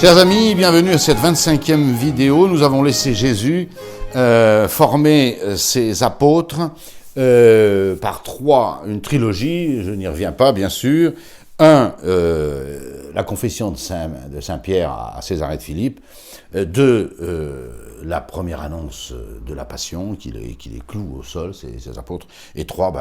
Chers amis, bienvenue à cette 25e vidéo. Nous avons laissé Jésus former ses apôtres par une trilogie, je n'y reviens pas bien sûr. La confession de Saint-Pierre à Césarée de Philippe. La première annonce de la passion, qu'il les cloue au sol, ces apôtres. Et 3,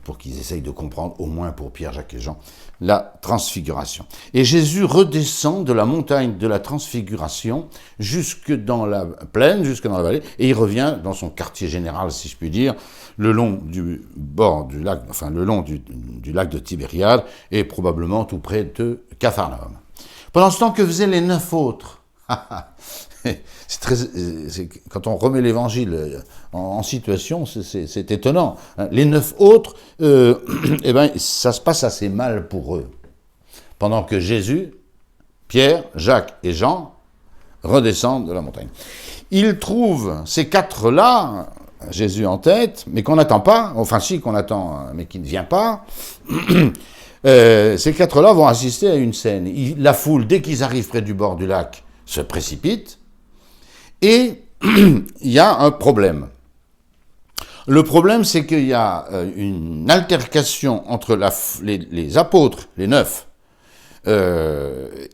pour qu'ils essayent de comprendre, au moins pour Pierre, Jacques et Jean, la transfiguration. Et Jésus redescend de la montagne de la transfiguration jusque dans la plaine, jusque dans la vallée, et il revient dans son quartier général, si je puis dire, le long du bord du lac, enfin le long du lac de Tibériade, et probablement tout près de Capharnaüm. Pendant ce temps, que faisaient les 9 autres? Quand on remet l'évangile en situation, c'est étonnant. Les 9 autres, ça se passe assez mal pour eux. Pendant que Jésus, Pierre, Jacques et Jean redescendent de la montagne. Ils trouvent ces 4-là, Jésus en tête, mais qu'on n'attend pas, enfin si qu'on attend, mais qui ne vient pas. Ces 4-là vont assister à une scène. La foule, dès qu'ils arrivent près du bord du lac, se précipite. Et il y a un problème. Le problème, c'est qu'il y a une altercation entre les apôtres, les 9,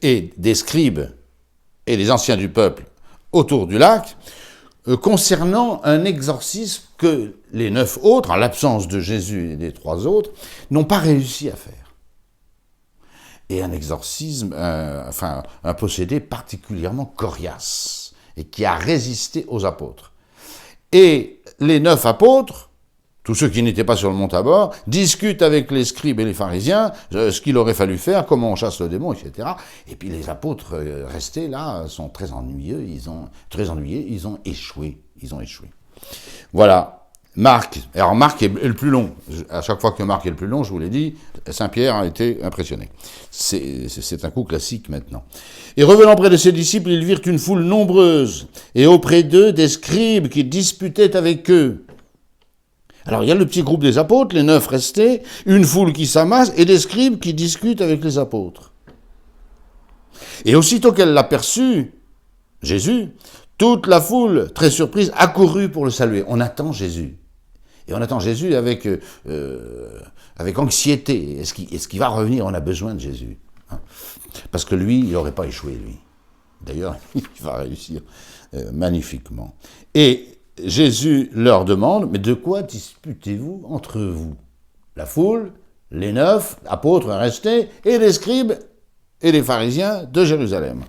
et des scribes et des anciens du peuple autour du lac, concernant un exorcisme que les 9 autres, en l'absence de Jésus et des 3 autres, n'ont pas réussi à faire. Et un exorcisme, un possédé particulièrement coriace, et qui a résisté aux apôtres. Et les 9 apôtres, tous ceux qui n'étaient pas sur le mont Tabor, discutent avec les scribes et les pharisiens ce qu'il aurait fallu faire, comment on chasse le démon, etc. Et puis les apôtres restés là sont très ennuyeux, ils ont échoué. Voilà. Marc est le plus long. À chaque fois que Marc est le plus long, je vous l'ai dit, Saint-Pierre a été impressionné. C'est un coup classique maintenant. Et revenant près de ses disciples, ils virent une foule nombreuse, et auprès d'eux des scribes qui disputaient avec eux. Alors il y a le petit groupe des apôtres, les 9 restés, une foule qui s'amasse, et des scribes qui discutent avec les apôtres. Et aussitôt qu'elle l'aperçut, Jésus, toute la foule, très surprise, accourut pour le saluer. On attend Jésus. Et on attend Jésus avec anxiété. Est-ce qu'il va revenir? On a besoin de Jésus. Parce que lui, il n'aurait pas échoué, lui. D'ailleurs, il va réussir magnifiquement. Et Jésus leur demande, mais de quoi disputez-vous entre vous? La foule, les 9 apôtres restés, et les scribes et les pharisiens de Jérusalem.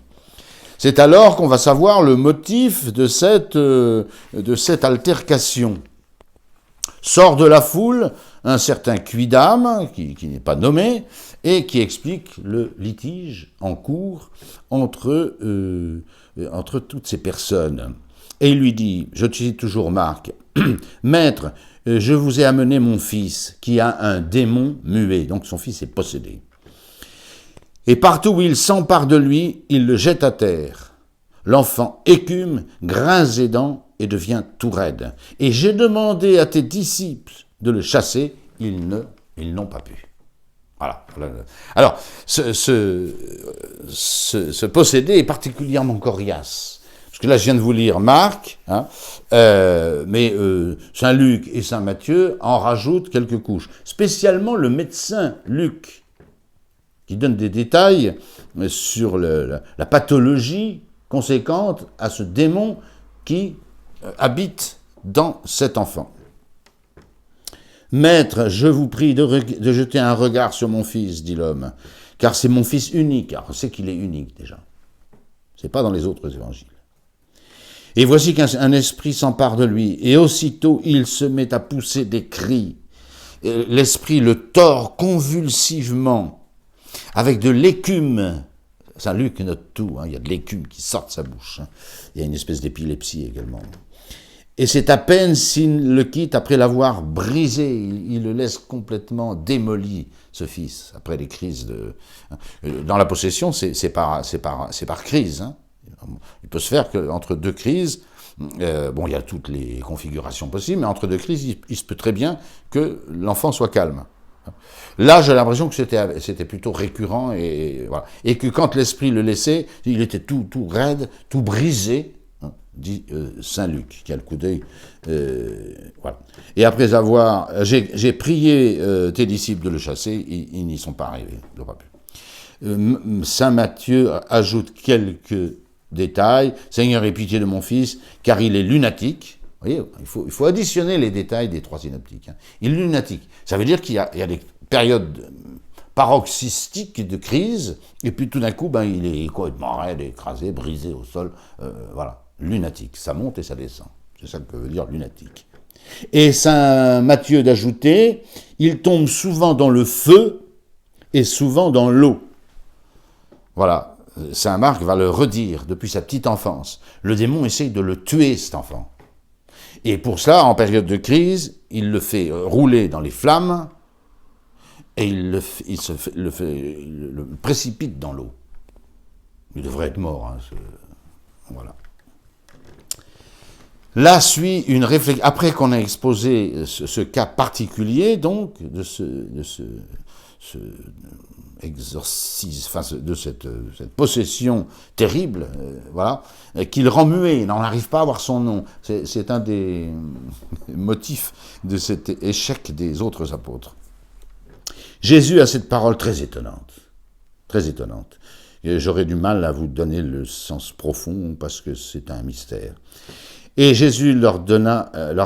C'est alors qu'on va savoir le motif de cette altercation. Sort de la foule un certain Quidam, qui n'est pas nommé, et qui explique le litige en cours entre toutes ces personnes. Et il lui dit, je cite toujours Marc, « Maître, je vous ai amené mon fils, qui a un démon muet. » Donc son fils est possédé. Et partout où il s'empare de lui, il le jette à terre. L'enfant écume, grince des dents et devient tout raide. Et j'ai demandé à tes disciples de le chasser, ils n'ont pas pu. Voilà. Alors, ce possédé est particulièrement coriace. Parce que là, je viens de vous lire Marc, mais Saint Luc et Saint Matthieu en rajoutent quelques couches. Spécialement le médecin Luc, qui donne des détails sur la pathologie conséquente à ce démon qui habite dans cet enfant. « Maître, je vous prie de jeter un regard sur mon fils, dit l'homme, car c'est mon fils unique. » Alors on sait qu'il est unique déjà. C'est pas dans les autres évangiles. « Et voici qu'un esprit s'empare de lui, et aussitôt il se met à pousser des cris. L'esprit le tord convulsivement, avec de l'écume. » Saint Luc note tout, il y a de l'écume qui sort de sa bouche. Il y a une espèce d'épilepsie également. Et c'est à peine s'il le quitte après l'avoir brisé. Il le laisse complètement démoli, ce fils, après les crises Dans la possession, c'est par crise. Il peut se faire qu'entre 2 crises, il y a toutes les configurations possibles, mais entre 2 crises, il se peut très bien que l'enfant soit calme. Là, j'ai l'impression que c'était plutôt récurrent, et voilà. Et que quand l'Esprit le laissait, il était tout raide, tout brisé, hein, dit Saint Luc, qui a le coup d'œil. Voilà. Et après avoir... J'ai prié tes disciples de le chasser, ils n'y sont pas arrivés. Saint Matthieu ajoute quelques détails. Seigneur, aie pitié de mon fils, car il est lunatique. Vous voyez, il faut additionner les détails des trois synoptiques. Hein. Il est lunatique. Ça veut dire qu'il y a des périodes paroxystiques de crise, et puis tout d'un coup, il est complètement raide, écrasé, brisé au sol. Voilà, lunatique. Ça monte et ça descend. C'est ça que veut dire lunatique. Et saint Matthieu d'ajouter, il tombe souvent dans le feu et souvent dans l'eau. Voilà, saint Marc va le redire depuis sa petite enfance. Le démon essaye de le tuer, cet enfant. Et pour ça, en période de crise, il le fait rouler dans les flammes et il le précipite dans l'eau. Il devrait être mort. Hein, voilà. Là suit une réflexion. Après qu'on a exposé ce cas particulier, donc, de ce exorcisme, enfin, de cette possession terrible, voilà, qu'il rend muet, il n'en arrive pas à avoir son nom. C'est un des motifs de cet échec des autres apôtres. Jésus a cette parole très étonnante, très étonnante. J'aurais du mal à vous donner le sens profond parce que c'est un mystère. Et Jésus leur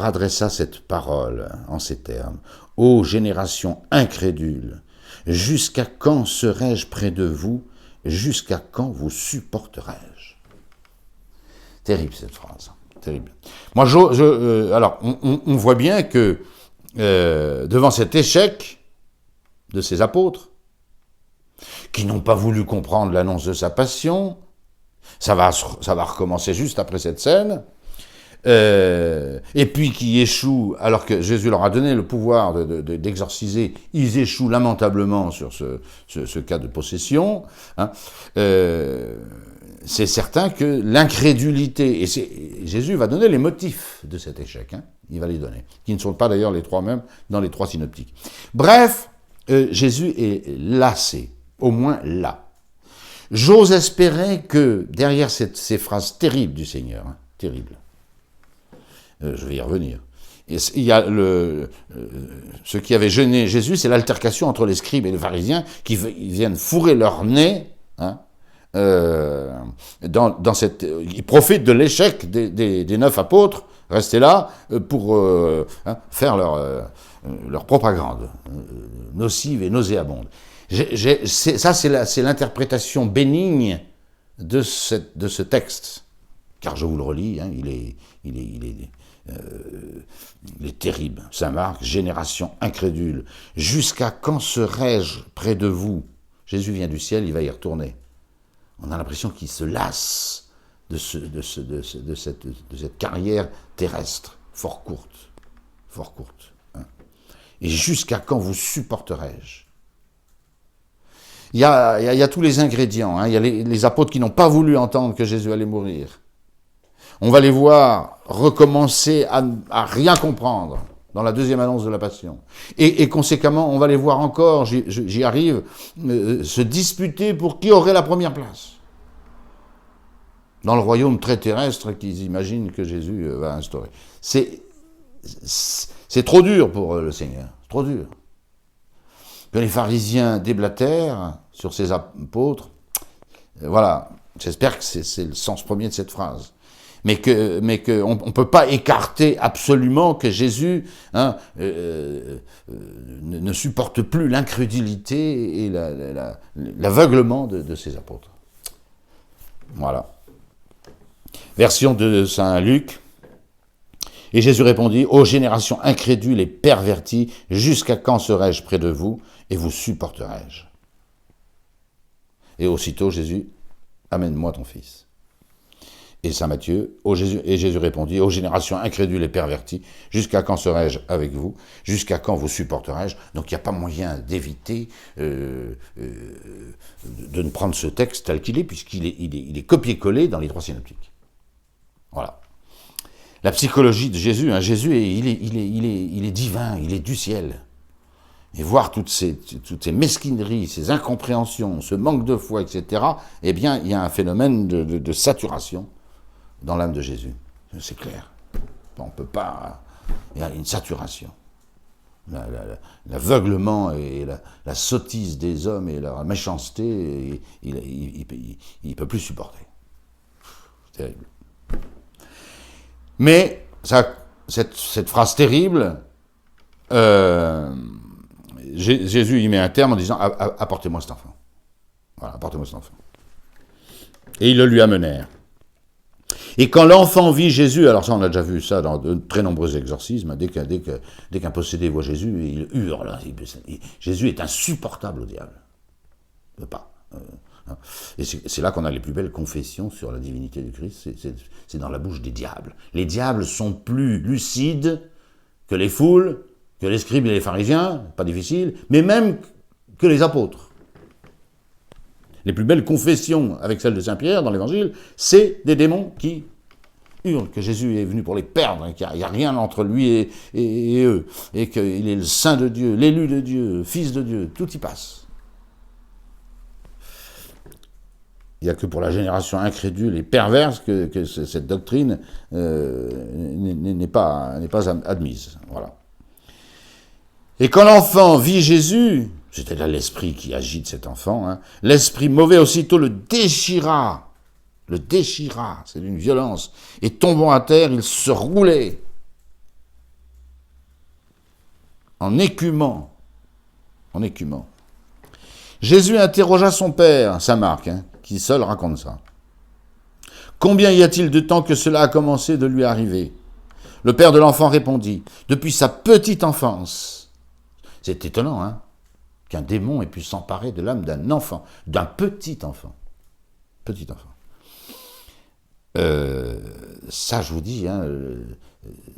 adressa cette parole en ces termes. « Ô génération incrédule, jusqu'à quand serai-je près de vous? Jusqu'à quand vous supporterai-je » Terrible cette phrase, terrible. Moi, alors, on voit bien que devant cet échec de ces apôtres, qui n'ont pas voulu comprendre l'annonce de sa passion, ça va recommencer juste après cette scène, et puis qui échouent, alors que Jésus leur a donné le pouvoir d'exorciser, ils échouent lamentablement sur ce cas de possession. Hein. C'est certain que l'incrédulité, et Jésus va donner les motifs de cet échec, hein, il va les donner, qui ne sont pas d'ailleurs les trois mêmes dans les trois synoptiques. Bref, Jésus est lassé, au moins là. J'ose espérer que derrière ces phrases terribles du Seigneur, hein, terribles, je vais y revenir. Et il y a ce qui avait gêné Jésus, c'est l'altercation entre les scribes et les pharisiens qui viennent fourrer leur nez, hein, dans cette. Ils profitent de l'échec des 9 apôtres restés là pour faire leur propagande nocive et nauséabonde. Ça, c'est l'interprétation bénigne de ce texte, car je vous le relis, hein, il est terrible. Saint Marc, génération incrédule, jusqu'à quand serai-je près de vous? Jésus vient du ciel, il va y retourner. On a l'impression qu'il se lasse de cette carrière terrestre, fort courte. Hein. Et jusqu'à quand vous supporterai-je? Il y a tous les ingrédients. Hein. Il y a les apôtres qui n'ont pas voulu entendre que Jésus allait mourir. On va les voir recommencer à rien comprendre dans la deuxième annonce de la Passion. Et conséquemment, on va les voir encore, j'y arrive, se disputer pour qui aurait la première place. Dans le royaume très terrestre qu'ils imaginent que Jésus va instaurer. C'est trop dur pour le Seigneur, trop dur. Que les pharisiens déblatèrent sur ces apôtres, voilà, j'espère que c'est le sens premier de cette phrase. Mais qu'on ne peut pas écarter absolument que Jésus ne supporte plus l'incrédulité et l'aveuglement de ses apôtres. Voilà. Version de saint Luc. Et Jésus répondit, « Ô génération incrédule et pervertie, jusqu'à quand serai-je près de vous et vous supporterai-je » Et aussitôt Jésus, « Amène-moi ton fils. » Et saint Matthieu, Jésus répondit, « Ô génération incrédule et pervertie, jusqu'à quand serai-je avec vous? Jusqu'à quand vous supporterai-je » Donc il n'y a pas moyen d'éviter de ne prendre ce texte tel qu'il est, puisqu'il est copié-collé dans les trois synoptiques. Voilà. La psychologie de Jésus, hein, Jésus, il est divin, il est du ciel. et voir toutes ces mesquineries, ces incompréhensions, ce manque de foi, etc., eh bien, il y a un phénomène de saturation dans l'âme de Jésus. C'est clair. On ne peut pas... Il y a une saturation. L'aveuglement et la sottise des hommes et leur méchanceté, il ne peut plus supporter. C'est terrible. Mais cette phrase terrible, Jésus y met un terme en disant « Apportez-moi cet enfant ». Voilà, apportez-moi cet enfant. Et ils le lui amenèrent. Et quand l'enfant vit Jésus, alors ça on a déjà vu ça dans de très nombreux exorcismes, dès qu'un possédé voit Jésus, il hurle. Jésus est insupportable au diable. Il ne peut pas. Et c'est là qu'on a les plus belles confessions sur la divinité du Christ, c'est dans la bouche des diables. Les diables sont plus lucides que les foules, que les scribes et les pharisiens, pas difficile, mais même que les apôtres. Les plus belles confessions avec celle de Saint-Pierre dans l'Évangile, c'est des démons qui hurlent que Jésus est venu pour les perdre, qu'il n'y a rien entre lui et eux, et qu'il est le Saint de Dieu, l'élu de Dieu, Fils de Dieu, tout y passe. Il n'y a que pour la génération incrédule et perverse que cette doctrine n'est pas admise. Voilà. Et quand l'enfant vit Jésus, c'est-à-dire l'esprit qui agite cet enfant, l'esprit mauvais aussitôt le déchira, c'est d'une violence, et tombant à terre, il se roulait en écumant. Jésus interrogea son père, Saint Marc, qui seul raconte ça. Combien y a-t-il de temps que cela a commencé de lui arriver ? Le père de l'enfant répondit, depuis sa petite enfance. C'est étonnant, qu'un démon ait pu s'emparer de l'âme d'un enfant, d'un petit enfant. Petit enfant. Ça, je vous dis,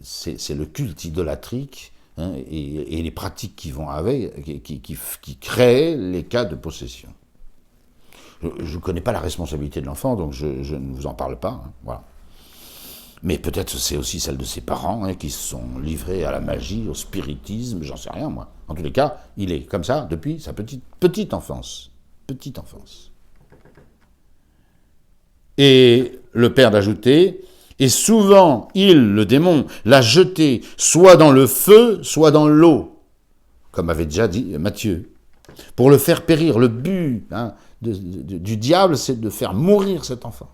c'est le culte idolâtrique et les pratiques qui vont avec, qui créent les cas de possession. Je ne connais pas la responsabilité de l'enfant, donc je ne vous en parle pas. Voilà. Mais peut-être c'est aussi celle de ses parents qui se sont livrés à la magie, au spiritisme, j'en sais rien moi. En tous les cas, il est comme ça depuis sa petite enfance. Petite enfance. Et le père d'ajouter, et souvent il, le démon, l'a jeté soit dans le feu, soit dans l'eau, comme avait déjà dit Matthieu, pour le faire périr. Le but du diable, c'est de faire mourir cet enfant.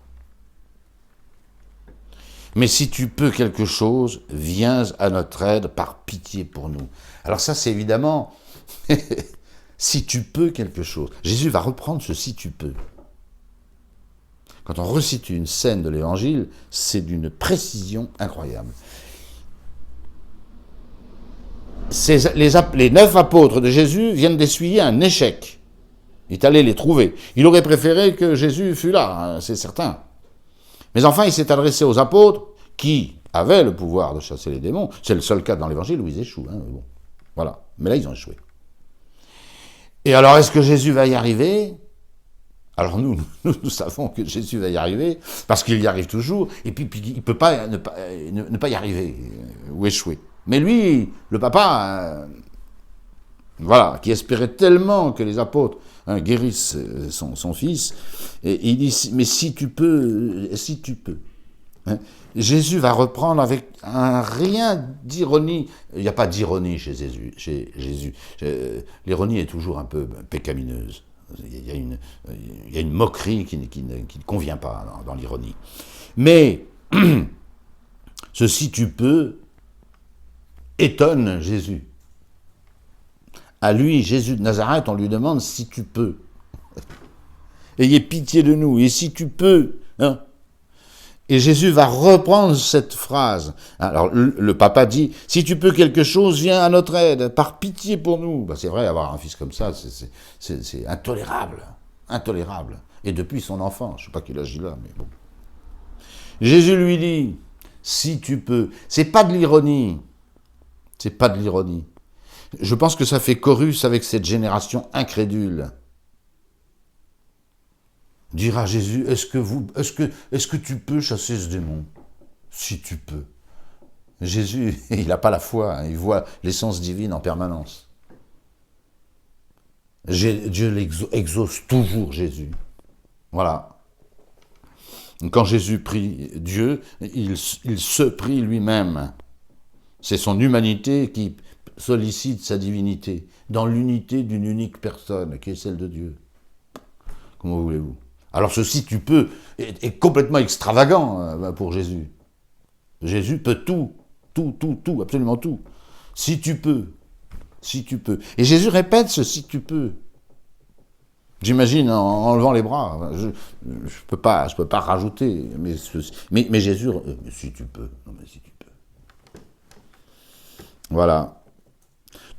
Mais si tu peux quelque chose, viens à notre aide par pitié pour nous. Alors ça, c'est évidemment, si tu peux quelque chose. Jésus va reprendre ce « si tu peux ». Quand on resitue une scène de l'Évangile, c'est d'une précision incroyable. Les 9 apôtres de Jésus viennent d'essuyer un échec. Il est allé les trouver. Il aurait préféré que Jésus fût là, c'est certain. Mais enfin, il s'est adressé aux apôtres qui avaient le pouvoir de chasser les démons. C'est le seul cas dans l'Évangile où ils échouent. Bon. Voilà. Mais là, ils ont échoué. Et alors, est-ce que Jésus va y arriver ? Alors nous savons que Jésus va y arriver, parce qu'il y arrive toujours, et puis il ne peut pas ne pas y arriver, ou échouer. Mais lui, le papa, voilà, qui espérait tellement que les apôtres guérissent son fils, et il dit, mais si tu peux. Jésus va reprendre avec un rien d'ironie. Il n'y a pas d'ironie chez Jésus. L'ironie est toujours un peu pécamineuse. Il y a une moquerie qui ne convient pas dans l'ironie. Mais ce « si tu peux » étonne Jésus. À lui, Jésus de Nazareth, on lui demande « si tu peux ». Ayez pitié de nous, et si tu peux. Et Jésus va reprendre cette phrase. Alors le papa dit, si tu peux quelque chose, viens à notre aide, par pitié pour nous. C'est vrai, avoir un fils comme ça, c'est intolérable. Intolérable. Et depuis son enfant, je ne sais pas quel âge il a, mais bon. Jésus lui dit, si tu peux. C'est pas de l'ironie. C'est pas de l'ironie. Je pense que ça fait chorus avec cette génération incrédule. Dire à Jésus, est-ce que tu peux chasser ce démon ? Si tu peux. Jésus, il n'a pas la foi, il voit l'essence divine en permanence. Dieu exauce toujours Jésus. Voilà. Quand Jésus prie Dieu, il se prie lui-même. C'est son humanité qui sollicite sa divinité, dans l'unité d'une unique personne, qui est celle de Dieu. Comment voulez-vous? Alors ceci, tu peux, est complètement extravagant pour Jésus. Jésus peut tout, absolument tout. Si tu peux. Et Jésus répète ce « si tu peux ». J'imagine en levant les bras. Je peux pas rajouter. Mais Jésus, si tu peux. Non, mais si tu peux. Voilà.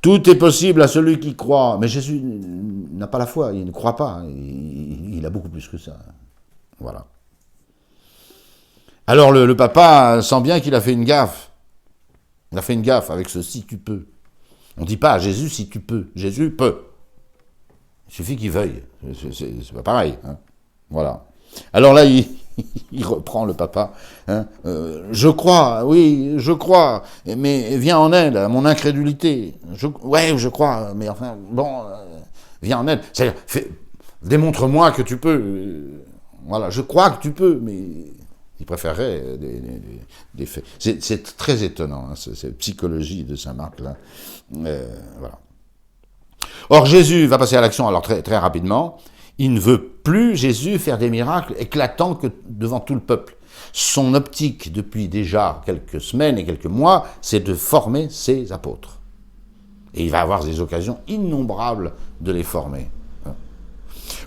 Tout est possible à celui qui croit. Mais Jésus n'a pas la foi. Il ne croit pas. Il a beaucoup plus que ça. Voilà. Alors le papa sent bien qu'il a fait une gaffe. Il a fait une gaffe avec ce « si tu peux ». On ne dit pas à Jésus « si tu peux ». Jésus peut. Il suffit qu'il veuille. C'est pas pareil. Hein. Voilà. Alors là, il reprend le papa. Hein. Je crois, oui, je crois, mais viens en aide à mon incrédulité. Ouais, je crois, mais enfin, bon, viens en aide. C'est-à-dire, démontre-moi que tu peux. Voilà, je crois que tu peux, mais il préférerait des faits. C'est très étonnant, hein, cette psychologie de saint Marc, là. Voilà. Or, Jésus va passer à l'action alors très, très rapidement. Il ne veut plus, Jésus, faire des miracles éclatants que devant tout le peuple. Son optique, depuis déjà quelques semaines et quelques mois, c'est de former ses apôtres. Et il va avoir des occasions innombrables de les former.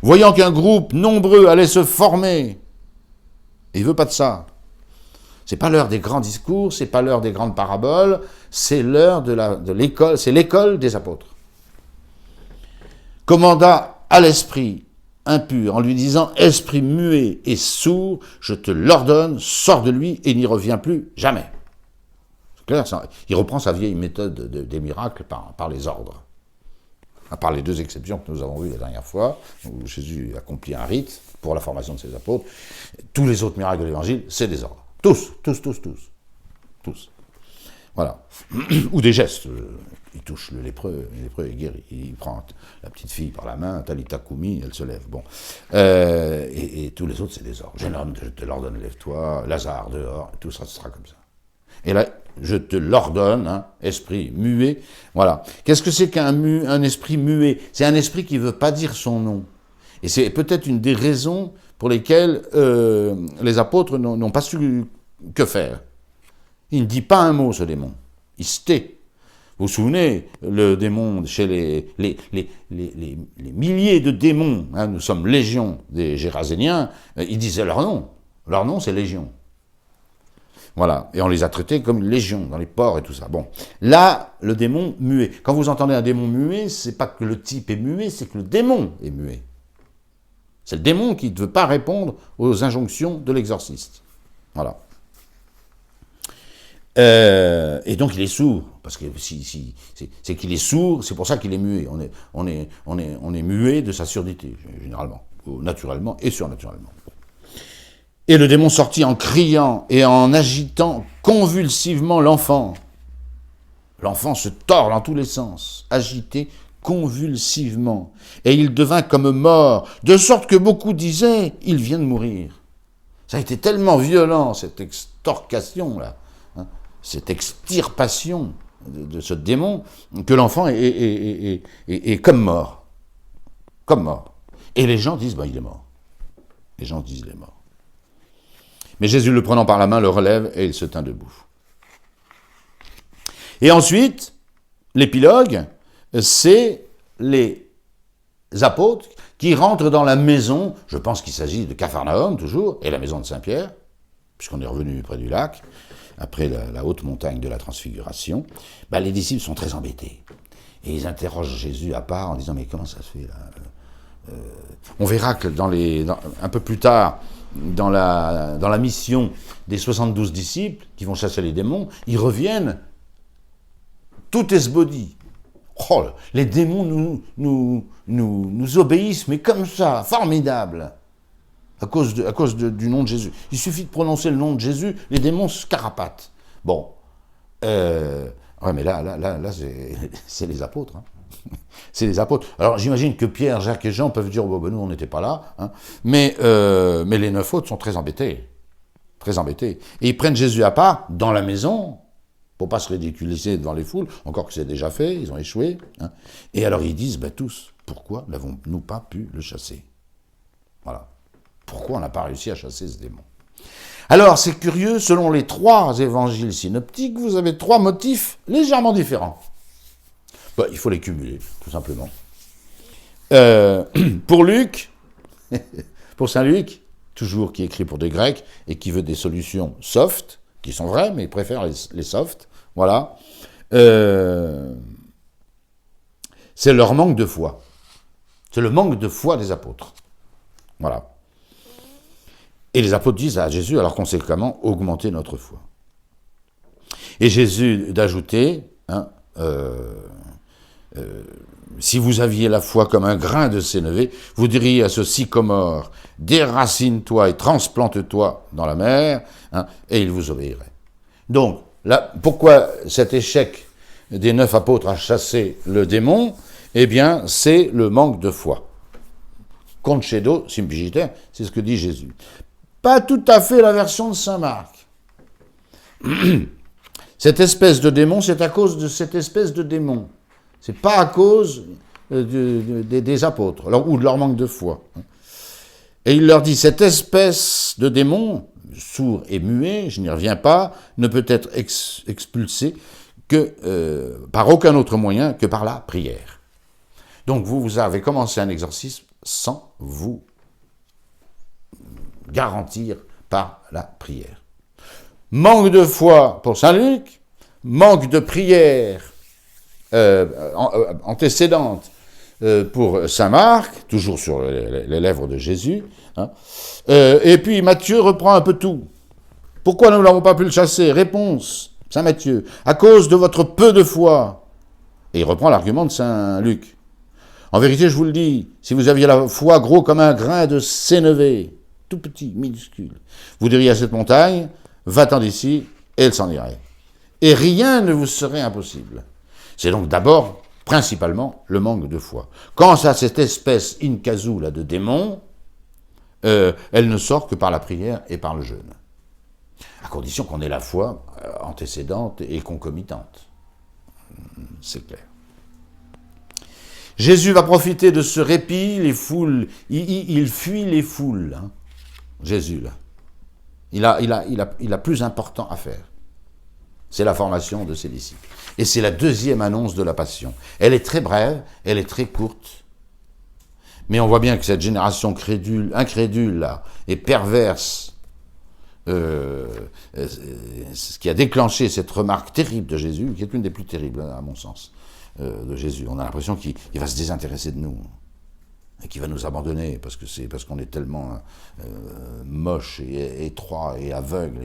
Voyant qu'un groupe nombreux allait se former, il ne veut pas de ça. C'est pas l'heure des grands discours, c'est pas l'heure des grandes paraboles, c'est l'heure de l'école, c'est l'école des apôtres. Commanda à l'esprit impur en lui disant « Esprit muet et sourd, je te l'ordonne, sors de lui et n'y reviens plus jamais. » C'est clair, ça. Il reprend sa vieille méthode des miracles par les ordres. À part les deux exceptions que nous avons vues la dernière fois, où Jésus accomplit un rite pour la formation de ses apôtres, tous les autres miracles de l'Évangile, c'est des ordres. Tous. Voilà. Ou des gestes. Il touche le lépreux est guéri. Il prend la petite fille par la main, Talita Koumi, elle se lève. Bon. Et tous les autres, c'est des ordres. Jeune homme, je te l'ordonne, lève-toi. Lazare, dehors. Tout ça, ce sera comme ça. Et là, je te l'ordonne, hein, esprit muet. Voilà. Qu'est-ce que c'est qu'un esprit muet? C'est un esprit qui ne veut pas dire son nom. Et c'est peut-être une des raisons pour lesquelles les apôtres n'ont pas su que faire. Il ne dit pas un mot, ce démon. Il se tait. Vous vous souvenez, le démon, chez les milliers de démons, hein, nous sommes légion des Géraséniens, ils disaient leur nom. Leur nom, c'est légion. Voilà. Et on les a traités comme une légion dans les ports et tout ça. Bon. Là, le démon muet. Quand vous entendez un démon muet, c'est pas que le type est muet, c'est que le démon est muet. C'est le démon qui ne veut pas répondre aux injonctions de l'exorciste. Voilà. Et donc il est sourd, parce que c'est qu'il est sourd, c'est pour ça qu'il est muet. On est muet de sa surdité, généralement, naturellement et surnaturellement. Et le démon sortit en criant et en agitant convulsivement l'enfant. L'enfant se tord dans tous les sens, agité convulsivement, et il devint comme mort, de sorte que beaucoup disaient, il vient de mourir. Ça a été tellement violent, cette extorcation-là, cette extirpation de ce démon, que l'enfant est comme mort. Comme mort. Et les gens disent, il est mort. Les gens disent, il est mort. Mais Jésus, le prenant par la main, le relève et il se tint debout. Et ensuite, l'épilogue, c'est les apôtres qui rentrent dans la maison, je pense qu'il s'agit de Capharnaüm toujours, et la maison de Saint-Pierre, puisqu'on est revenu près du lac, après la haute montagne de la Transfiguration. Les disciples sont très embêtés. Et ils interrogent Jésus à part en disant « Mais comment ça se fait là ?» On verra que un peu plus tard, dans la mission des 72 disciples qui vont chasser les démons, ils reviennent tout esbaudis. Oh, les démons nous obéissent, mais comme ça, formidable, à cause du nom de Jésus. Il suffit de prononcer le nom de Jésus, les démons se carapatent. Bon, Ouais, mais là c'est les apôtres. Hein. C'est les apôtres. Alors j'imagine que Pierre, Jacques et Jean peuvent dire, bon, ben, nous on n'était pas là, hein. Mais les 9 autres sont très embêtés. Très embêtés. Et ils prennent Jésus à part, dans la maison, pour pas se ridiculiser devant les foules, encore que c'est déjà fait, ils ont échoué. Hein. Et alors ils disent, ben, tous, pourquoi n'avons-nous pas pu le chasser? Voilà. Pourquoi on n'a pas réussi à chasser ce démon? Alors, c'est curieux, selon les 3 évangiles synoptiques, vous avez 3 motifs légèrement différents. Ben, il faut les cumuler, tout simplement. Pour Luc, pour Saint Luc, toujours qui écrit pour des Grecs et qui veut des solutions soft, qui sont vraies, mais il préfère les soft, voilà. C'est leur manque de foi. C'est le manque de foi des apôtres. Voilà. Et les apôtres disent à Jésus, alors conséquemment, augmentez notre foi. Et Jésus d'ajouter, hein, si vous aviez la foi comme un grain de sénévé, vous diriez à ce sycomore, déracine-toi et transplante-toi dans la mer, hein, et il vous obéirait. Donc, là, pourquoi cet échec des 9 apôtres à chasser le démon? Eh bien, c'est le manque de foi. Concedo simpliciter, c'est ce que dit Jésus. Pas tout à fait la version de saint Marc. Cette espèce de démon, c'est à cause de cette espèce de démon. C'est pas à cause des apôtres, ou de leur manque de foi. Et il leur dit, cette espèce de démon, sourd et muet, je n'y reviens pas, ne peut être expulsé que par aucun autre moyen que par la prière. Donc vous avez commencé un exorcisme sans vous garantir par la prière. Manque de foi pour Saint Luc, manque de prière antécédente pour Saint Marc, toujours sur les lèvres de Jésus. Hein. Et puis Matthieu reprend un peu tout. Pourquoi nous n'avons pas pu le chasser? Réponse, Saint Matthieu, à cause de votre peu de foi. Et il reprend l'argument de Saint Luc. En vérité, je vous le dis, si vous aviez la foi gros comme un grain de sénévé, tout petit, minuscule, vous diriez à cette montagne, va-t'en d'ici, et elle s'en irait. Et rien ne vous serait impossible. C'est donc d'abord, principalement, le manque de foi. Quant à cette espèce in casu là de démon, elle ne sort que par la prière et par le jeûne. À condition qu'on ait la foi antécédente et concomitante. C'est clair. Jésus va profiter de ce répit, les foules, il fuit les foules. Hein. Jésus, là. Il a plus important à faire. C'est la formation de ses disciples. Et c'est la deuxième annonce de la Passion. Elle est très brève, elle est très courte. Mais on voit bien que cette génération incrédule là, et perverse, ce qui a déclenché cette remarque terrible de Jésus, qui est une des plus terribles, à mon sens, de Jésus. On a l'impression qu'il va se désintéresser de nous. Et qui va nous abandonner parce qu'on est tellement moche et étroit et aveugle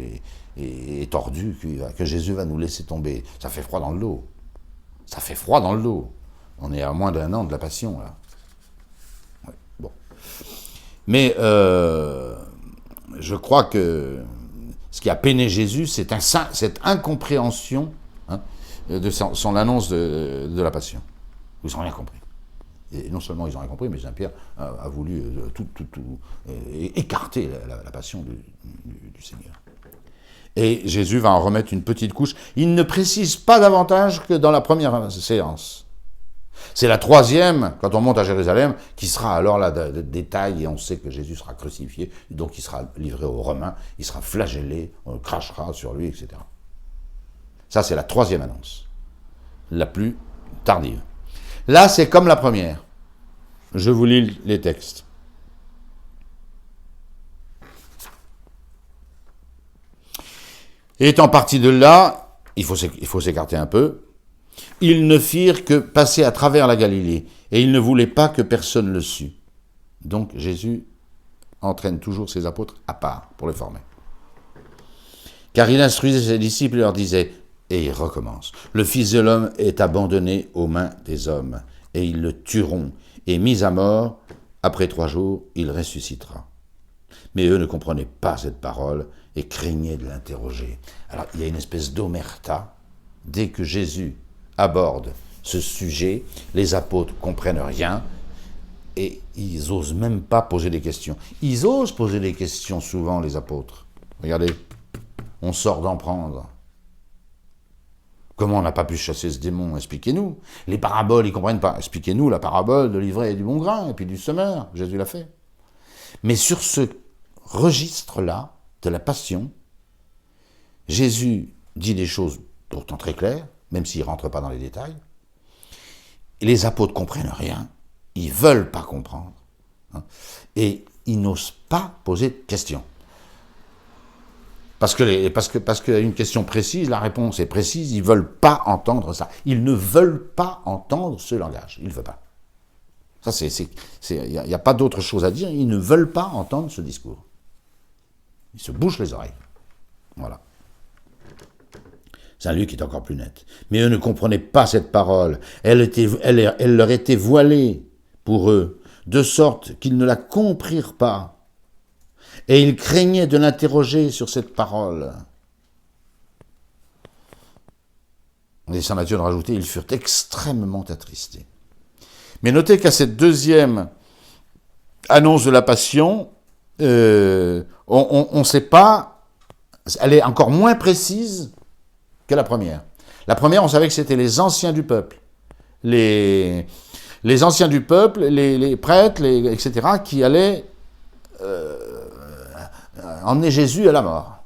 et tordu que Jésus va nous laisser tomber. Ça fait froid dans le dos. Ça fait froid dans le dos. On est à moins d'1 an de la Passion, là. Ouais, bon. Mais je crois que ce qui a peiné Jésus, c'est cette incompréhension, hein, de son annonce de la Passion. Ils n'ont rien compris. Et non seulement ils ont rien compris, mais Saint-Pierre a voulu écarter la passion du Seigneur. Et Jésus va en remettre une petite couche. Il ne précise pas davantage que dans la première séance. C'est la 3e, quand on monte à Jérusalem, qui sera alors là de détail, et on sait que Jésus sera crucifié, donc il sera livré aux Romains, il sera flagellé, on crachera sur lui, etc. Ça, c'est la 3e annonce, la plus tardive. Là, c'est comme la première. Je vous lis les textes. Étant parti de là, il faut s'écarter un peu, ils ne firent que passer à travers la Galilée, et ils ne voulaient pas que personne le sût. Donc Jésus entraîne toujours ses apôtres à part pour les former. Car il instruisait ses disciples et leur disait, et il recommence, le Fils de l'homme est abandonné aux mains des hommes, et ils le tueront, et mis à mort, après 3 jours, il ressuscitera. Mais eux ne comprenaient pas cette parole et craignaient de l'interroger. Alors, il y a une espèce d'omerta dès que Jésus aborde ce sujet, les apôtres comprennent rien et ils n'osent même pas poser des questions. Ils osent poser des questions souvent, les apôtres. Regardez, on sort d'en prendre. Comment on n'a pas pu chasser ce démon? Expliquez-nous. Les paraboles, ils ne comprennent pas. Expliquez-nous la parabole de l'ivraie et du bon grain, et puis du semeur. Jésus l'a fait. Mais sur ce registre-là, de la passion, Jésus dit des choses pourtant très claires, même s'il ne rentre pas dans les détails. Et les apôtres ne comprennent rien. Ils ne veulent pas comprendre. Et ils n'osent pas poser de questions. Parce que une question précise, la réponse est précise, ils ne veulent pas entendre ça. Ils ne veulent pas entendre ce langage. Ils ne veulent pas. Ça, il n'y a pas d'autre chose à dire. Ils ne veulent pas entendre ce discours. Ils se bouchent les oreilles. Voilà. Saint Luc est encore plus net. Mais eux ne comprenaient pas cette parole. Elle leur était voilée pour eux, de sorte qu'ils ne la comprirent pas. Et ils craignaient de l'interroger sur cette parole. Et Saint Matthieu de rajouter, ils furent extrêmement attristés. Mais notez qu'à cette deuxième annonce de la Passion, on ne sait pas, elle est encore moins précise que la première. La première, on savait que c'était les anciens du peuple. Les anciens du peuple, les prêtres, etc., qui allaient emmener Jésus à la mort.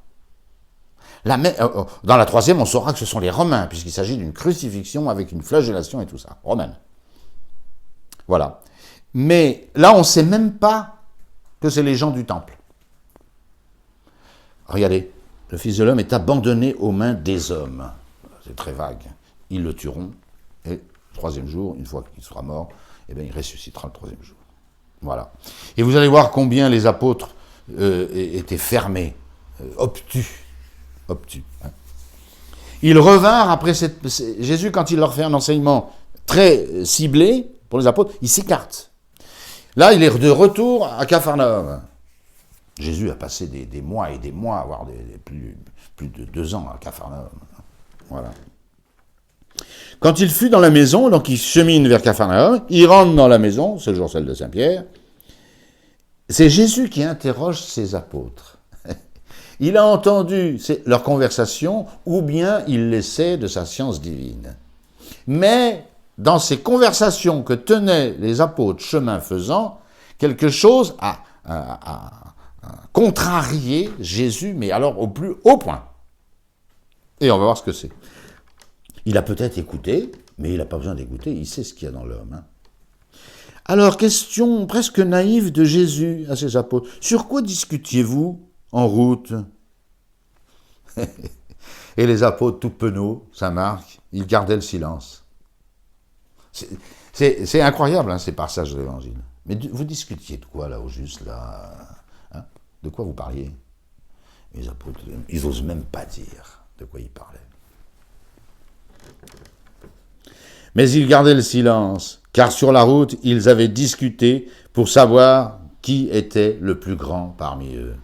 Dans la troisième, on saura que ce sont les Romains, puisqu'il s'agit d'une crucifixion avec une flagellation et tout ça, romaine. Voilà. Mais là, on ne sait même pas que c'est les gens du temple. Regardez, le Fils de l'homme est abandonné aux mains des hommes. C'est très vague. Ils le tueront, et le troisième jour, une fois qu'il sera mort, eh bien, il ressuscitera le troisième jour. Voilà. Et vous allez voir combien les apôtres étaient fermés, obtus. Hein. Ils revinrent après Jésus, quand il leur fait un enseignement très ciblé pour les apôtres, il s'écarte. Là, il est de retour à Capharnaüm. Jésus a passé des mois et des mois, voire plus de 2 ans à Capharnaüm. Voilà. Quand il fut dans la maison, donc il chemine vers Capharnaüm, il rentre dans la maison, c'est le jour celle de Saint-Pierre, c'est Jésus qui interroge ses apôtres. Il a entendu leur conversation, ou bien il les sait de sa science divine. Mais dans ces conversations que tenaient les apôtres chemin faisant, quelque chose a contrarié Jésus, mais alors au plus haut point. Et on va voir ce que c'est. Il a peut-être écouté, mais il n'a pas besoin d'écouter, il sait ce qu'il y a dans l'homme. Hein. Alors, question presque naïve de Jésus à ses apôtres. Sur quoi discutiez-vous en route? Et les apôtres, tout penauds, Saint Marc, ils gardaient le silence. C'est incroyable, hein, ces passages de l'Évangile. Mais vous discutiez de quoi, là, au juste, là hein? De quoi vous parliez? Les apôtres, ils n'osent même pas dire de quoi ils parlaient. Mais ils gardaient le silence, car sur la route, ils avaient discuté pour savoir qui était le plus grand parmi eux.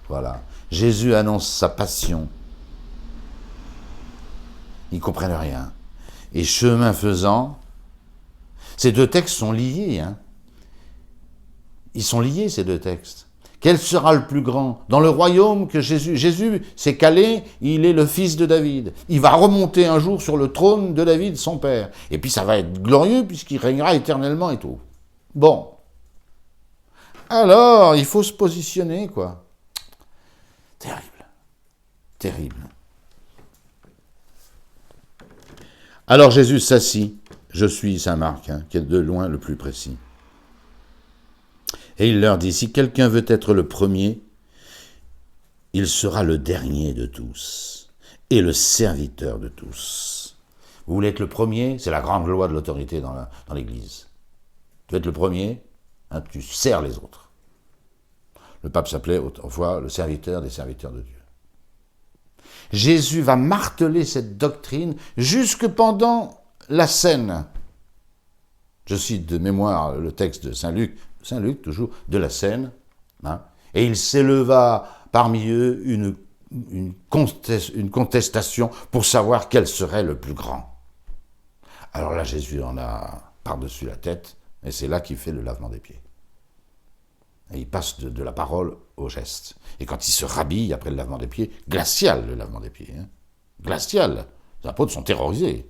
Voilà. Jésus annonce sa passion. Ils ne comprennent rien. Et chemin faisant, ces deux textes sont liés. Hein. Ils sont liés, ces deux textes. Quel sera le plus grand? Dans le royaume que Jésus s'est calé, il est le fils de David. Il va remonter un jour sur le trône de David, son père. Et puis ça va être glorieux puisqu'il régnera éternellement et tout. Bon. Alors, il faut se positionner, quoi. Terrible. Terrible. Alors Jésus s'assit. Je suis Saint Marc, hein, qui est de loin le plus précis. Et il leur dit, si quelqu'un veut être le premier, il sera le dernier de tous et le serviteur de tous. Vous voulez être le premier? C'est la grande loi de l'autorité dans l'Église. Tu veux être le premier, hein, tu sers les autres. Le pape s'appelait autrefois le serviteur des serviteurs de Dieu. Jésus va marteler cette doctrine jusque pendant la scène. Je cite de mémoire le texte de Saint Luc, toujours, de la scène. Hein, et il s'éleva parmi eux une une contestation pour savoir quel serait le plus grand. Alors là, Jésus en a par-dessus la tête, et c'est là qu'il fait le lavement des pieds. Et il passe de la parole au geste. Et quand il se rhabille après le lavement des pieds, glacial le lavement des pieds, hein, glacial, les apôtres sont terrorisés.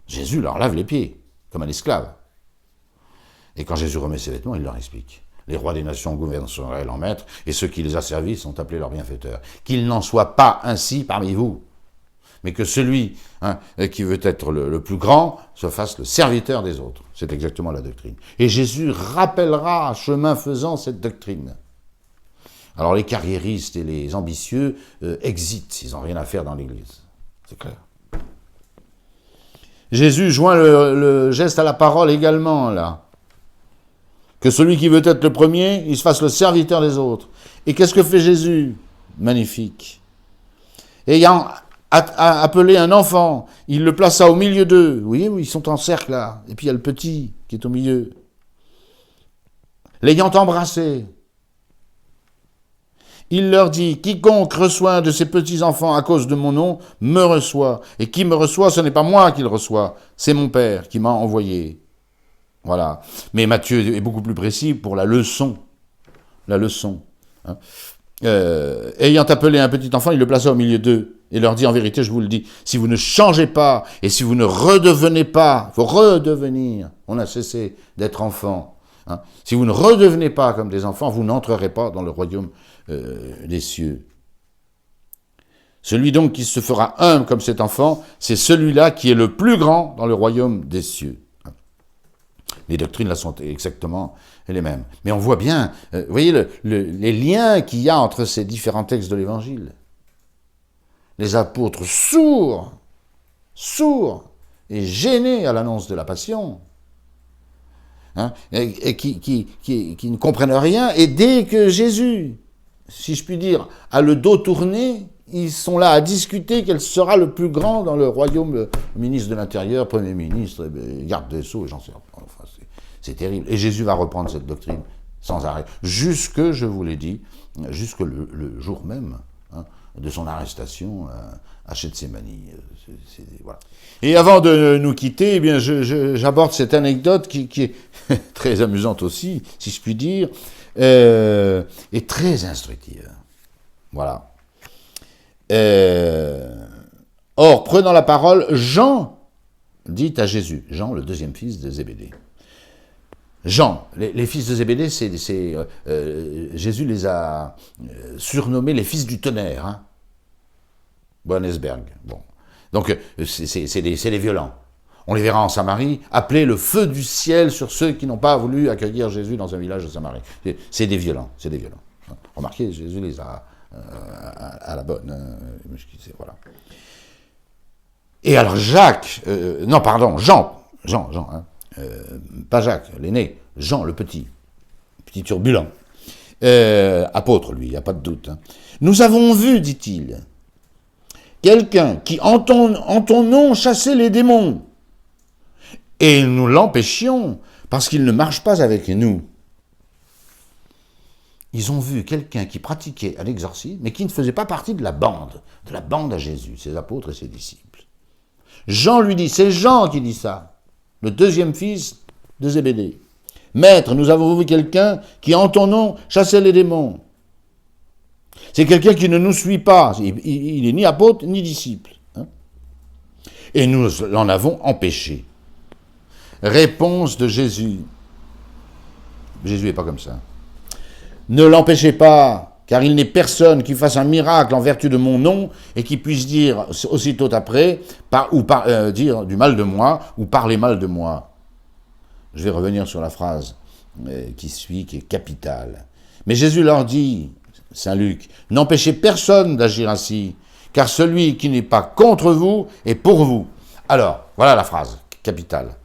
Jésus leur lave les pieds, comme un esclave. Et quand Jésus remet ses vêtements, il leur explique. Les rois des nations gouvernent sur elle en maître, et ceux qui les asservissent sont appelés leurs bienfaiteurs. Qu'il n'en soit pas ainsi parmi vous, mais que celui qui veut être le plus grand se fasse le serviteur des autres. C'est exactement la doctrine. Et Jésus rappellera, chemin faisant, cette doctrine. Alors les carriéristes et les ambitieux exitent, ils n'ont rien à faire dans l'Église. C'est clair. Jésus joint le geste à la parole également, là. Que celui qui veut être le premier, il se fasse le serviteur des autres. Et qu'est-ce que fait Jésus? Magnifique. Ayant appelé un enfant, il le plaça au milieu d'eux. Vous voyez, ils sont en cercle là. Et puis il y a le petit qui est au milieu. L'ayant embrassé, il leur dit, quiconque reçoit un de ces petits-enfants à cause de mon nom, me reçoit. Et qui me reçoit, ce n'est pas moi qui le reçois, c'est mon Père qui m'a envoyé. Voilà. Mais Matthieu est beaucoup plus précis pour la leçon. La leçon. Hein. Ayant appelé un petit enfant, il le plaça au milieu d'eux et leur dit, en vérité, je vous le dis, si vous ne changez pas et si vous ne redevenez pas, il faut redevenir, on a cessé d'être enfant. Hein. Si vous ne redevenez pas comme des enfants, vous n'entrerez pas dans le royaume des cieux. Celui donc qui se fera humble comme cet enfant, c'est celui-là qui est le plus grand dans le royaume des cieux. Les doctrines là sont exactement les mêmes. Mais on voit bien, vous voyez les liens qu'il y a entre ces différents textes de l'Évangile. Les apôtres sourds et gênés à l'annonce de la passion, hein, et qui ne comprennent rien. Et dès que Jésus, si je puis dire, a le dos tourné, ils sont là à discuter quel sera le plus grand dans le royaume, le ministre de l'Intérieur, Premier ministre, garde des Sceaux, et j'en sais rien. Enfin, c'est terrible. Et Jésus va reprendre cette doctrine sans arrêt. Jusque, je vous l'ai dit, jusque le jour même de son arrestation à Gethsémani. Voilà. Et avant de nous quitter, eh bien, j'aborde cette anecdote qui est très amusante aussi, si je puis dire, et très instructive. Voilà. Or, prenant la parole, Jean dit à Jésus, Jean, le deuxième fils de Zébédée. Jean, les fils de Zébédée, Jésus les a surnommés les fils du tonnerre. Hein. Boanesberg. Bon. Donc, c'est les violents. On les verra en Samarie, appeler le feu du ciel sur ceux qui n'ont pas voulu accueillir Jésus dans un village de Samarie. C'est des violents, c'est des violents. Remarquez, Jésus les a à la bonne. Voilà. Et alors Jean, hein, pas Jacques, l'aîné, Jean le petit turbulent, apôtre lui, il n'y a pas de doute. Hein. Nous avons vu, dit-il, quelqu'un qui en ton nom chassait les démons, et nous l'empêchions parce qu'il ne marche pas avec nous. Ils ont vu quelqu'un qui pratiquait un exorcisme, mais qui ne faisait pas partie de la bande à Jésus, ses apôtres et ses disciples. Jean lui dit, c'est Jean qui dit ça, le deuxième fils de Zébédée. Maître, nous avons vu quelqu'un qui en ton nom chassait les démons. C'est quelqu'un qui ne nous suit pas, il n'est ni apôtre ni disciple. Hein. Et nous l'en avons empêché. Réponse de Jésus. Jésus n'est pas comme ça. Ne l'empêchez pas, car il n'est personne qui fasse un miracle en vertu de mon nom et qui puisse dire aussitôt après, dire du mal de moi ou parler mal de moi. Je vais revenir sur la phrase qui suit, qui est capitale. Mais Jésus leur dit, Saint Luc, n'empêchez personne d'agir ainsi, car celui qui n'est pas contre vous est pour vous. Alors, voilà la phrase capitale.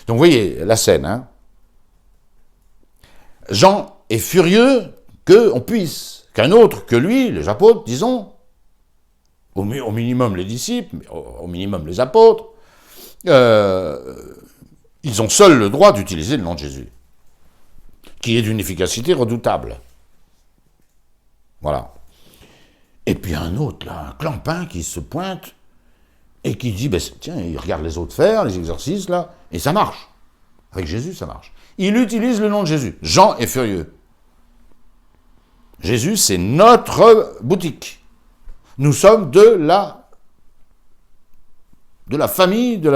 Donc vous voyez la scène. Hein. Jean est furieux qu'un autre que lui, les apôtres, disons, au minimum les disciples, au minimum les apôtres, ils ont seuls le droit d'utiliser le nom de Jésus, qui est d'une efficacité redoutable. Voilà. Et puis un autre, là, un clampin qui se pointe et qui dit, ben, tiens, il regarde les autres faire, les exercices, là, et ça marche. Avec Jésus, ça marche. Il utilise le nom de Jésus. Jean est furieux. Jésus, c'est notre boutique. Nous sommes de la famille, de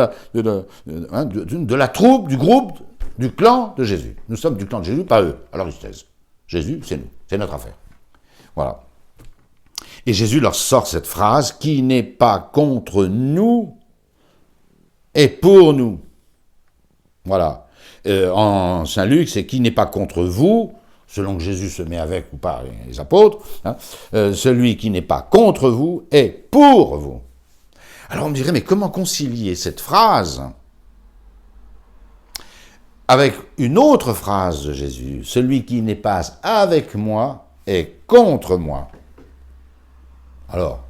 la troupe, du groupe, du clan de Jésus. Nous sommes du clan de Jésus, pas eux. Alors ils se taisent. Jésus, c'est nous. C'est notre affaire. Voilà. Et Jésus leur sort cette phrase, qui n'est pas contre nous est pour nous. Voilà. En Saint-Luc, c'est qui n'est pas contre vous, selon que Jésus se met avec ou pas les apôtres, hein, celui qui n'est pas contre vous est pour vous. Alors on me dirait, mais comment concilier cette phrase avec une autre phrase de Jésus, celui qui n'est pas avec moi est contre moi. Alors,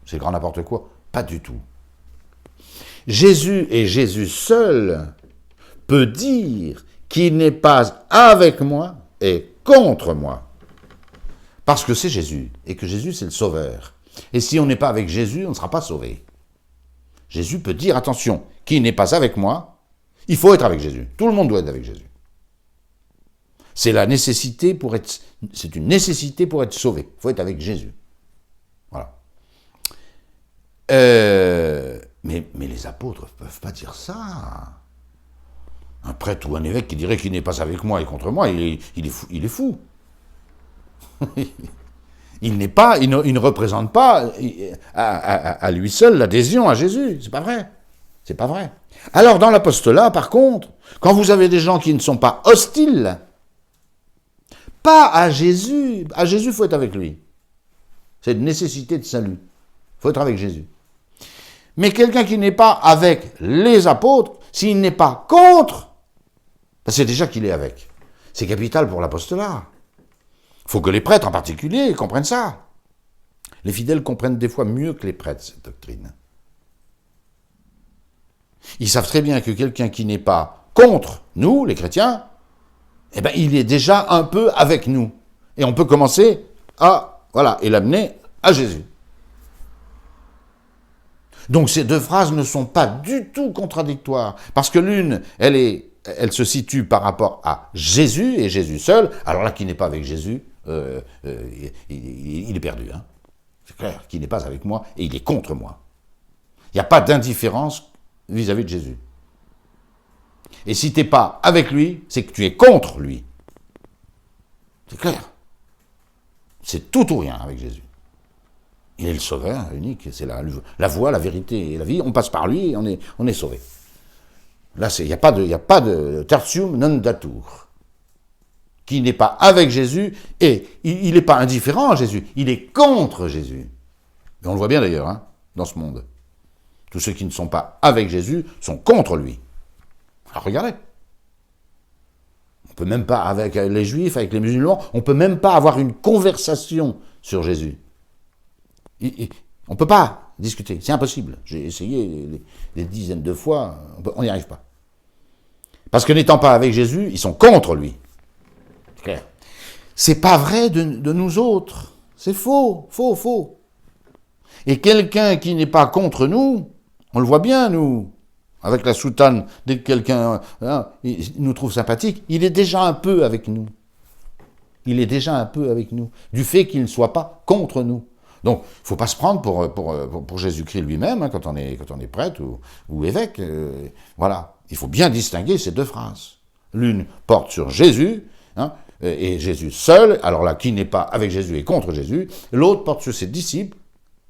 c'est grand n'importe quoi? Pas du tout. Jésus et Jésus seul peut dire qu'il n'est pas avec moi et contre moi. Parce que c'est Jésus, et que Jésus c'est le sauveur. Et si on n'est pas avec Jésus, on ne sera pas sauvé. Jésus peut dire, attention, qui n'est pas avec moi, il faut être avec Jésus. Tout le monde doit être avec Jésus. C'est une nécessité pour être sauvé. Il faut être avec Jésus. Voilà. Mais les apôtres ne peuvent pas dire ça. Un prêtre ou un évêque qui dirait qu'il n'est pas avec moi et contre moi, il est fou. Il ne représente pas à lui seul l'adhésion à Jésus. C'est pas vrai. C'est pas vrai. Alors dans l'apostolat, par contre, quand vous avez des gens qui ne sont pas hostiles, pas à Jésus, il faut être avec lui. C'est une nécessité de salut. Il faut être avec Jésus. Mais quelqu'un qui n'est pas avec les apôtres, s'il n'est pas contre, c'est déjà qu'il est avec. C'est capital pour l'apostolat. Il faut que les prêtres en particulier comprennent ça. Les fidèles comprennent des fois mieux que les prêtres cette doctrine. Ils savent très bien que quelqu'un qui n'est pas contre nous, les chrétiens, eh ben, il est déjà un peu avec nous. Et on peut commencer et l'amener à Jésus. Donc ces deux phrases ne sont pas du tout contradictoires, parce que l'une, elle se situe par rapport à Jésus, et Jésus seul. Alors là, qui n'est pas avec Jésus, il est perdu. Hein. C'est clair, qui n'est pas avec moi, et il est contre moi. Il n'y a pas d'indifférence vis-à-vis de Jésus. Et si tu n'es pas avec lui, c'est que tu es contre lui. C'est clair. C'est tout ou rien avec Jésus. Il est le sauveur unique, c'est la voie, la vérité et la vie. On passe par lui et on est sauvé. Là, il n'y a pas de tertium non datur. Qui n'est pas avec Jésus, et il n'est pas indifférent à Jésus, il est contre Jésus. Et on le voit bien d'ailleurs, hein, dans ce monde. Tous ceux qui ne sont pas avec Jésus sont contre lui. Alors regardez. On ne peut même pas, avec les juifs, avec les musulmans, on ne peut même pas avoir une conversation sur Jésus. On ne peut pas discuter, c'est impossible. J'ai essayé des dizaines de fois, on n'y arrive pas. Parce que n'étant pas avec Jésus, ils sont contre lui. C'est clair. C'est pas vrai de nous autres. C'est faux. Et quelqu'un qui n'est pas contre nous, on le voit bien, nous, avec la soutane, dès que quelqu'un nous trouve sympathique, il est déjà un peu avec nous. Du fait qu'il ne soit pas contre nous. Donc, il ne faut pas se prendre pour Jésus-Christ lui-même, hein, quand on est prêtre ou évêque. Voilà. Il faut bien distinguer ces deux phrases. L'une porte sur Jésus, hein, et Jésus seul, alors là, qui n'est pas avec Jésus et contre Jésus. L'autre porte sur ses disciples,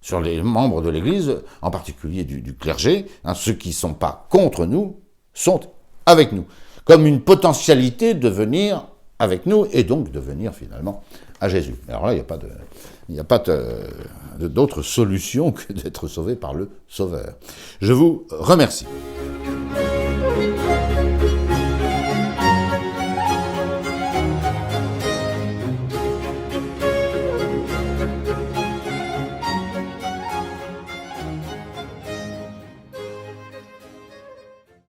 sur les membres de l'Église, en particulier du clergé. Hein, ceux qui ne sont pas contre nous sont avec nous. Comme une potentialité de venir avec nous, et donc de venir finalement à Jésus. Alors là, il n'y a pas d'autre solution que d'être sauvé par le Sauveur. Je vous remercie.